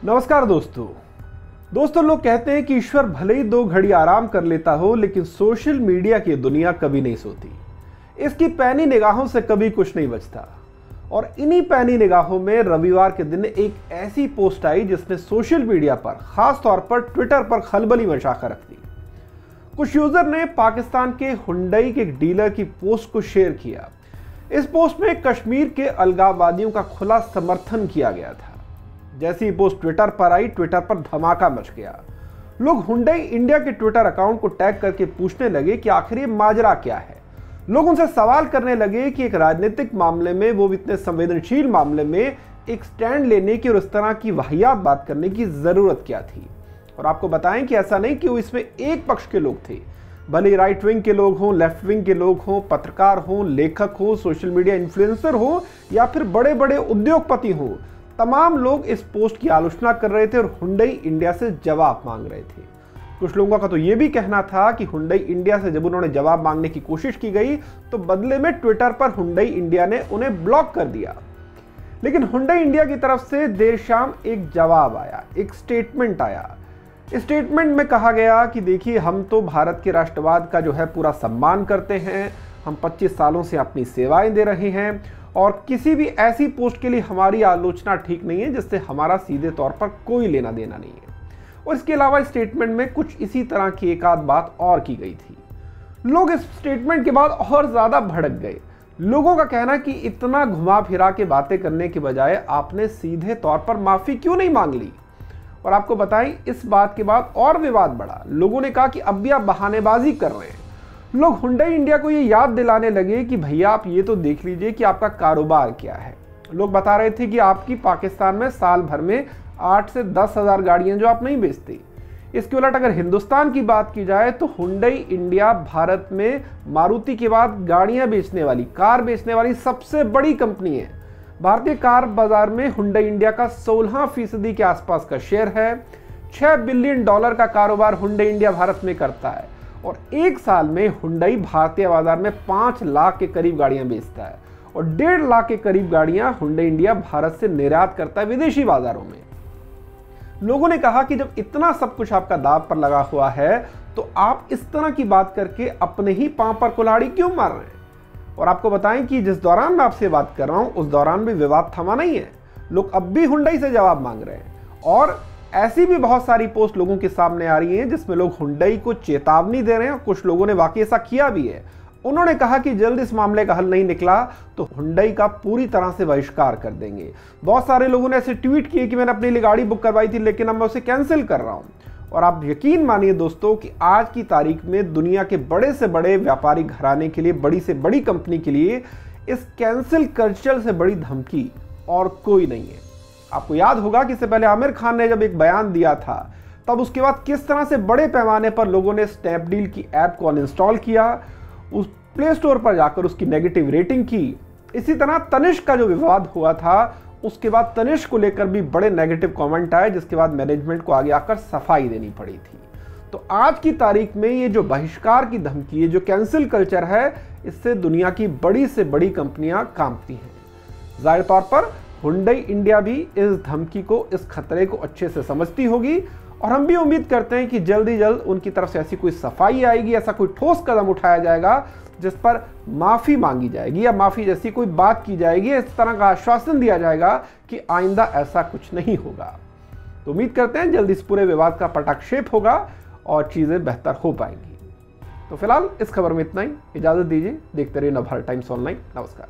नमस्कार दोस्तों लोग कहते हैं कि ईश्वर भले ही 2 घड़ी आराम कर लेता हो, लेकिन सोशल मीडिया की दुनिया कभी नहीं सोती। इसकी पैनी निगाहों से कभी कुछ नहीं बचता। और इन्हीं पैनी निगाहों में रविवार के दिन एक ऐसी पोस्ट आई जिसने सोशल मीडिया पर, खास तौर पर ट्विटर पर खलबली मचा कर रख दी। कुछ यूजर ने पाकिस्तान के हुंडई के एक डीलर की पोस्ट को शेयर किया। इस पोस्ट में कश्मीर के अलगाववादियों का खुला समर्थन किया गया था। जैसी पोस्ट ट्विटर पर आई, ट्विटर पर धमाका मच गया। लोग हुंडई इंडिया के ट्विटर अकाउंट को टैग करके पूछने लगे कि आखिर ये माजरा क्या है। लोग उनसे सवाल करने लगे कि एक राजनीतिक मामले में, वो इतने संवेदनशील मामले में, एक स्टैंड लेने की और इस तरह की वाहियात बात करने की जरूरत क्या थी। और आपको बताएं कि ऐसा नहीं कि वो इसमें एक पक्ष के लोग थे, भले राइट विंग के लोग हों, लेफ्ट विंग के लोग हों, पत्रकार हों, लेखक हों, सोशल मीडिया इन्फ्लुएंसर हों या फिर बड़े बड़े उद्योगपति हों, तमाम लोग इस पोस्ट की आलोचना कर रहे थे और हुंडई इंडिया से जवाब मांग रहे थे। कुछ लोगों का तो यह भी कहना था कि हुंडई इंडिया से जब उन्होंने जवाब मांगने की कोशिश की गई तो बदले में ट्विटर पर हुंडई इंडिया ने उन्हें ब्लॉक कर दिया। लेकिन हुंडई इंडिया की तरफ से देर शाम एक जवाब आया, एक स्टेटमेंट आया। इस स्टेटमेंट में कहा गया कि देखिए, हम तो भारत के राष्ट्रवाद का जो है पूरा सम्मान करते हैं, हम 25 सालों से अपनी सेवाएं दे रहे हैं और किसी भी ऐसी पोस्ट के लिए हमारी आलोचना ठीक नहीं है जिससे हमारा सीधे तौर पर कोई लेना देना नहीं है। और इसके अलावा स्टेटमेंट में कुछ इसी तरह की एक आध बात और की गई थी। लोग इस स्टेटमेंट के बाद और ज्यादा भड़क गए। लोगों का कहना कि इतना घुमा फिरा के बातें करने के बजाय आपने सीधे तौर पर माफी क्यों नहीं मांग ली। और आपको बताएं, इस बात के बाद और विवाद बढ़ा। लोगों ने कहा कि अब भी आप बहानेबाजी कर रहे हैं। लोग हुंडई इंडिया को ये याद दिलाने लगे कि भैया आप ये तो देख लीजिए कि आपका कारोबार क्या है। लोग बता रहे थे कि आपकी पाकिस्तान में साल भर में 8 से 10 हज़ार गाड़ियां जो आप नहीं बेचते। इसके उलट अगर हिंदुस्तान की बात की जाए तो हुंडई इंडिया भारत में मारुति के बाद गाड़ियां बेचने वाली, कार बेचने वाली सबसे बड़ी कंपनी है। भारतीय कार बाजार में हुंडई इंडिया का 16% के आसपास का शेयर है। $6 बिलियन का कारोबार हुंडई इंडिया भारत में करता है और एक साल में हुंडई भारतीय बाजार में 5 लाख के करीब गाड़ियां बेचता है और 1.5 लाख के करीब गाड़ियां हुंडई इंडिया भारत से निर्यात करता है विदेशी बाजारों में। लोगों ने कहा कि जब इतना सब कुछ आपका दांव पर लगा हुआ है तो आप इस तरह की बात करके अपने ही पांव पर कुल्हाड़ी क्यों मार रहे हैं। और आपको बताएं कि जिस दौरान मैं आपसे बात कर रहा हूं उस दौरान भी विवाद थमा नहीं है। लोग अब भी हुंडई से जवाब मांग रहे हैं और ऐसी भी बहुत सारी पोस्ट लोगों के सामने आ रही हैं जिसमें लोग हुंडई को चेतावनी दे रहे हैं और कुछ लोगों ने वाकई ऐसा किया भी है। उन्होंने कहा कि जल्द इस मामले का हल नहीं निकला तो हुंडई का पूरी तरह से बहिष्कार कर देंगे। बहुत सारे लोगों ने ऐसे ट्वीट किए कि मैंने अपने लिए गाड़ी बुक करवाई थी लेकिन अब मैं उसे कैंसिल कर रहा हूं। और आप यकीन मानिए दोस्तों कि आज की तारीख में दुनिया के बड़े से बड़े व्यापारिक घराने के लिए, बड़ी से बड़ी कंपनी के लिए इस कैंसिल कल्चर से बड़ी धमकी और कोई नहीं है। आपको याद होगा कि इससे पहले आमिर खान ने जब एक बयान दिया था तब उसके बाद किस तरह से बड़े पैमाने पर लोगों ने स्नैपडील की ऐप को अनइंस्टॉल किया, उस प्ले स्टोर पर जाकर उसकी नेगेटिव रेटिंग की। इसी तरह तनिष्क का जो विवाद हुआ था उसके बाद तनिष्क को लेकर भी बड़े नेगेटिव कमेंट आए, जिसके बाद मैनेजमेंट को आगे आकर सफाई देनी पड़ी थी। तो आज की तारीख में ये जो बहिष्कार की धमकी, ये जो कैंसिल कल्चर है, इससे दुनिया की बड़ी से बड़ी कंपनियां कांपती हैं। जाहिर तौर पर हुंडई इंडिया भी इस धमकी को, इस खतरे को अच्छे से समझती होगी और हम भी उम्मीद करते हैं कि जल्द ही जल्द उनकी तरफ से ऐसी कोई सफाई आएगी, ऐसा कोई ठोस कदम उठाया जाएगा जिस पर माफी मांगी जाएगी या माफी जैसी कोई बात की जाएगी, इस तरह का आश्वासन दिया जाएगा कि आइंदा ऐसा कुछ नहीं होगा। तो उम्मीद करते हैं जल्द इस पूरे विवाद का पटाक्षेप होगा और चीजें बेहतर हो पाएंगी। तो फिलहाल इस खबर में इतना ही। इजाजत दीजिए, देखते रहिए नवभारत टाइम्स ऑनलाइन। नमस्कार।